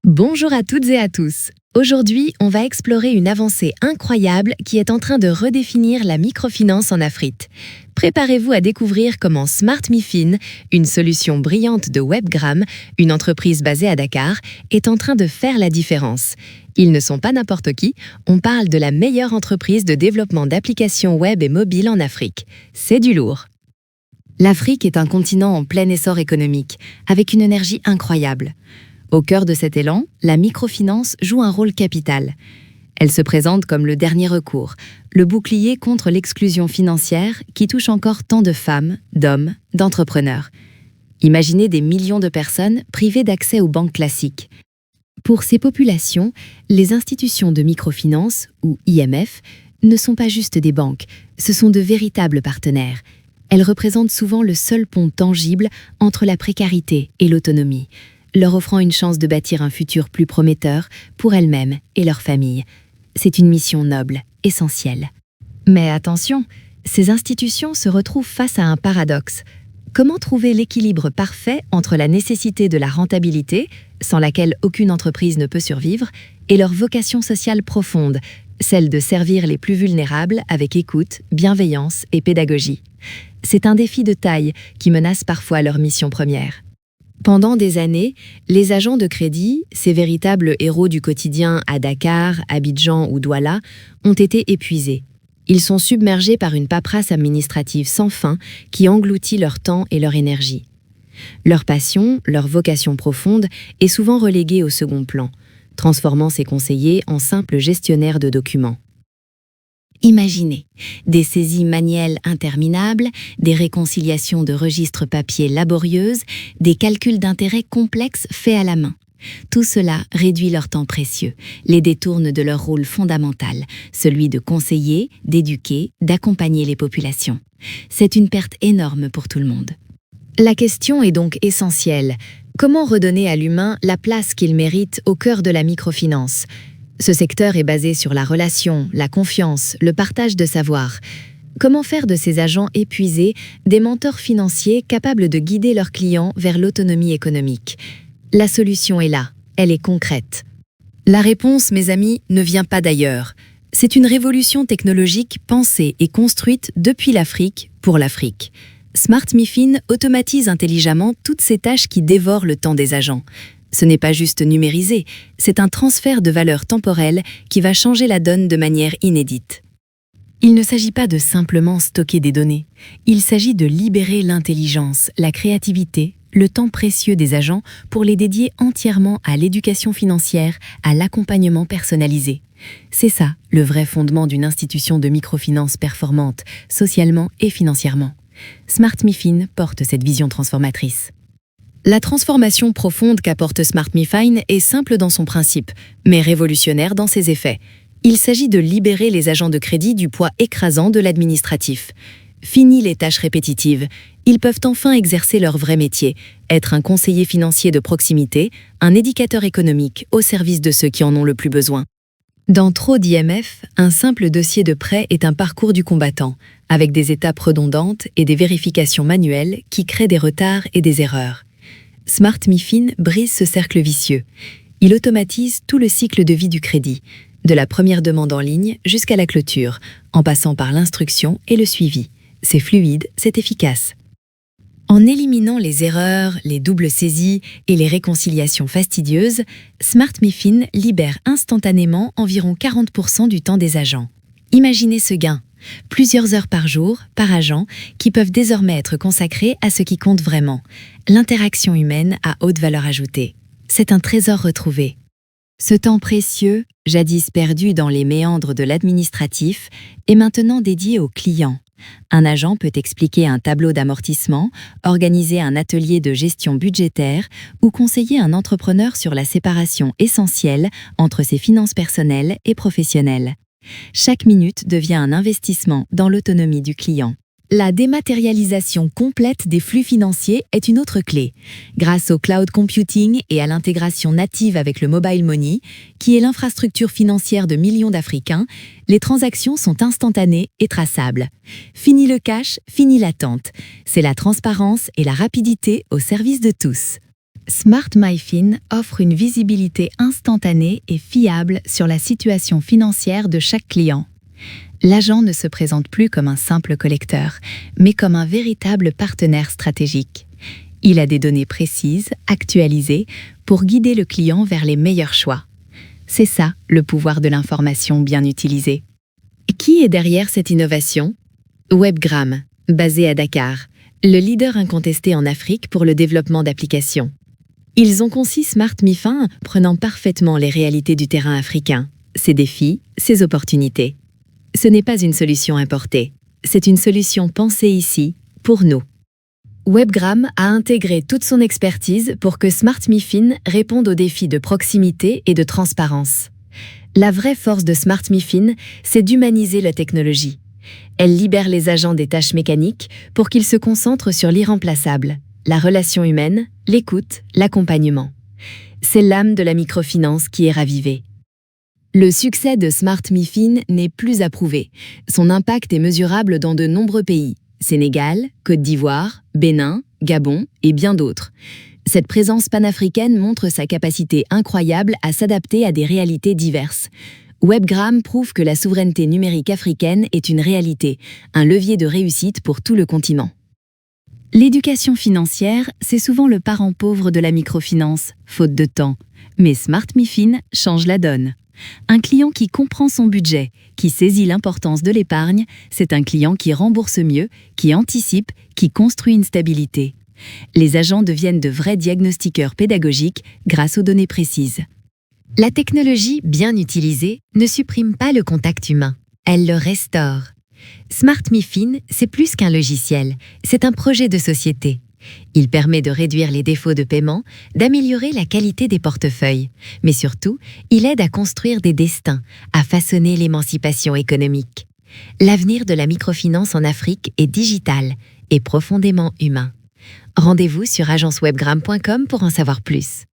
Bonjour à toutes et à tous. Aujourd'hui, on va explorer une avancée incroyable qui est en train de redéfinir la microfinance en Afrique. Préparez-vous à découvrir comment Smart MiFin, une solution brillante de Webgram, une entreprise basée à Dakar, est en train de faire la différence. Ils ne sont pas n'importe qui, on parle de la meilleure entreprise de développement d'applications web et mobiles en Afrique. C'est du lourd. L'Afrique est un continent en plein essor économique, avec une énergie incroyable. Au cœur de cet élan, la microfinance joue un rôle capital. Elle se présente comme le dernier recours, le bouclier contre l'exclusion financière qui touche encore tant de femmes, d'hommes, d'entrepreneurs. Imaginez des millions de personnes privées d'accès aux banques classiques. Pour ces populations, les institutions de microfinance, ou IMF, ne sont pas juste des banques, ce sont de véritables partenaires. Elles représentent souvent le seul pont tangible entre la précarité et l'autonomie, leur offrant une chance de bâtir un futur plus prometteur pour elles-mêmes et leurs familles. C'est une mission noble, essentielle. Mais attention, ces institutions se retrouvent face à un paradoxe. Comment trouver l'équilibre parfait entre la nécessité de la rentabilité, sans laquelle aucune entreprise ne peut survivre, et leur vocation sociale profonde, celle de servir les plus vulnérables avec écoute, bienveillance et pédagogie. C'est un défi de taille qui menace parfois leur mission première. Pendant des années, les agents de crédit, ces véritables héros du quotidien à Dakar, Abidjan ou Douala, ont été épuisés. Ils sont submergés par une paperasse administrative sans fin qui engloutit leur temps et leur énergie. Leur passion, leur vocation profonde est souvent reléguée au second plan, transformant ces conseillers en simples gestionnaires de documents. Imaginez, des saisies manuelles interminables, des réconciliations de registres papier laborieuses, des calculs d'intérêts complexes faits à la main. Tout cela réduit leur temps précieux, les détourne de leur rôle fondamental, celui de conseiller, d'éduquer, d'accompagner les populations. C'est une perte énorme pour tout le monde. La question est donc essentielle. Comment redonner à l'humain la place qu'il mérite au cœur de la microfinance ? Ce secteur est basé sur la relation, la confiance, le partage de savoir. Comment faire de ces agents épuisés des mentors financiers capables de guider leurs clients vers l'autonomie économique ? La solution est là, elle est concrète. La réponse, mes amis, ne vient pas d'ailleurs. C'est une révolution technologique pensée et construite depuis l'Afrique pour l'Afrique. Smart MiFin automatise intelligemment toutes ces tâches qui dévorent le temps des agents. Ce n'est pas juste numérisé, c'est un transfert de valeur temporelle qui va changer la donne de manière inédite. Il ne s'agit pas de simplement stocker des données, il s'agit de libérer l'intelligence, la créativité, le temps précieux des agents pour les dédier entièrement à l'éducation financière, à l'accompagnement personnalisé. C'est ça, le vrai fondement d'une institution de microfinance performante, socialement et financièrement. Smart MiFin porte cette vision transformatrice. La transformation profonde qu'apporte Smart MiFin est simple dans son principe, mais révolutionnaire dans ses effets. Il s'agit de libérer les agents de crédit du poids écrasant de l'administratif. Fini les tâches répétitives, ils peuvent enfin exercer leur vrai métier, être un conseiller financier de proximité, un éducateur économique au service de ceux qui en ont le plus besoin. Dans trop d'IMF, un simple dossier de prêt est un parcours du combattant, avec des étapes redondantes et des vérifications manuelles qui créent des retards et des erreurs. Smart MiFin brise ce cercle vicieux. Il automatise tout le cycle de vie du crédit, de la première demande en ligne jusqu'à la clôture, en passant par l'instruction et le suivi. C'est fluide, c'est efficace. En éliminant les erreurs, les doubles saisies et les réconciliations fastidieuses, Smart MiFin libère instantanément environ 40% du temps des agents. Imaginez ce gain. Plusieurs heures par jour, par agent, qui peuvent désormais être consacrées à ce qui compte vraiment, l'interaction humaine à haute valeur ajoutée. C'est un trésor retrouvé. Ce temps précieux, jadis perdu dans les méandres de l'administratif, est maintenant dédié aux clients. Un agent peut expliquer un tableau d'amortissement, organiser un atelier de gestion budgétaire ou conseiller un entrepreneur sur la séparation essentielle entre ses finances personnelles et professionnelles. Chaque minute devient un investissement dans l'autonomie du client. La dématérialisation complète des flux financiers est une autre clé. Grâce au cloud computing et à l'intégration native avec le mobile money, qui est l'infrastructure financière de millions d'Africains, les transactions sont instantanées et traçables. Fini le cash, fini l'attente. C'est la transparence et la rapidité au service de tous. Smart MyFin offre une visibilité instantanée et fiable sur la situation financière de chaque client. L'agent ne se présente plus comme un simple collecteur, mais comme un véritable partenaire stratégique. Il a des données précises, actualisées, pour guider le client vers les meilleurs choix. C'est ça, le pouvoir de l'information bien utilisée. Qui est derrière cette innovation? Webgram, basé à Dakar, le leader incontesté en Afrique pour le développement d'applications. Ils ont conçu Smart MyFin prenant parfaitement les réalités du terrain africain, ses défis, ses opportunités. Ce n'est pas une solution importée, c'est une solution pensée ici, pour nous. Webgram a intégré toute son expertise pour que Smart MyFin réponde aux défis de proximité et de transparence. La vraie force de Smart MyFin, c'est d'humaniser la technologie. Elle libère les agents des tâches mécaniques pour qu'ils se concentrent sur l'irremplaçable, la relation humaine, l'écoute, l'accompagnement. C'est l'âme de la microfinance qui est ravivée. Le succès de Smart MyFin n'est plus à prouver. Son impact est mesurable dans de nombreux pays. Sénégal, Côte d'Ivoire, Bénin, Gabon et bien d'autres. Cette présence panafricaine montre sa capacité incroyable à s'adapter à des réalités diverses. Webgram prouve que la souveraineté numérique africaine est une réalité, un levier de réussite pour tout le continent. L'éducation financière, c'est souvent le parent pauvre de la microfinance, faute de temps. Mais Smart MyFin change la donne. Un client qui comprend son budget, qui saisit l'importance de l'épargne, c'est un client qui rembourse mieux, qui anticipe, qui construit une stabilité. Les agents deviennent de vrais diagnostiqueurs pédagogiques grâce aux données précises. La technologie bien utilisée ne supprime pas le contact humain, elle le restaure. Smart MyFin, c'est plus qu'un logiciel, c'est un projet de société. Il permet de réduire les défauts de paiement, d'améliorer la qualité des portefeuilles, mais surtout, il aide à construire des destins, à façonner l'émancipation économique. L'avenir de la microfinance en Afrique est digital et profondément humain. Rendez-vous sur agencewebgram.com pour en savoir plus.